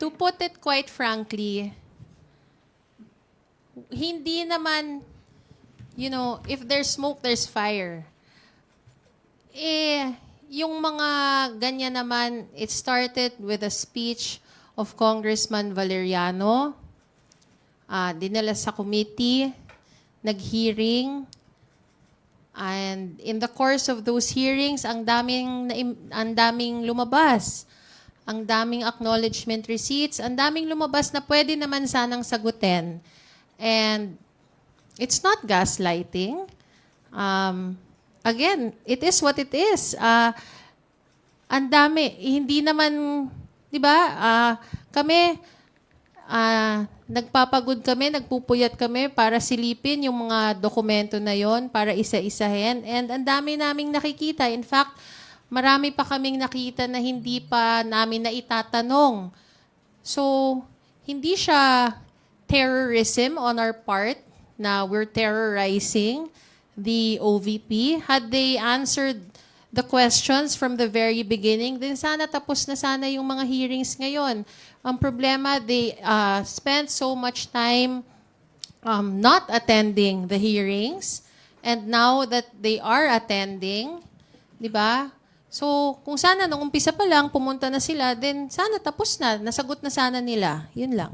To put it quite frankly, hindi naman, if there's smoke, there's fire. Yung mga ganyan naman, it started with a speech of Congressman Valeriano. Dinala sa committee, nag-hearing, and in the course of those hearings, ang daming lumabas. Ang daming acknowledgement receipts, ang daming lumabas na pwede naman sanang sagutin. And it's not gaslighting. Again, it is what it is. Ang dami, hindi naman, di ba, nagpapagod kami, nagpupuyat kami para silipin yung mga dokumento na yon, para isa-isahin. And ang dami naming nakikita. In fact, marami pa kaming nakita na hindi pa namin naitatanong. So, hindi siya terrorism on our part na we're terrorizing the OVP. Had they answered the questions from the very beginning, then sana tapos na sana yung mga hearings ngayon. Ang problema, they spent so much time not attending the hearings, and now that they are attending, di ba? So, kung sana nung umpisa pa lang pumunta na sila, then sana tapos na, nasagot na sana nila. Yun lang.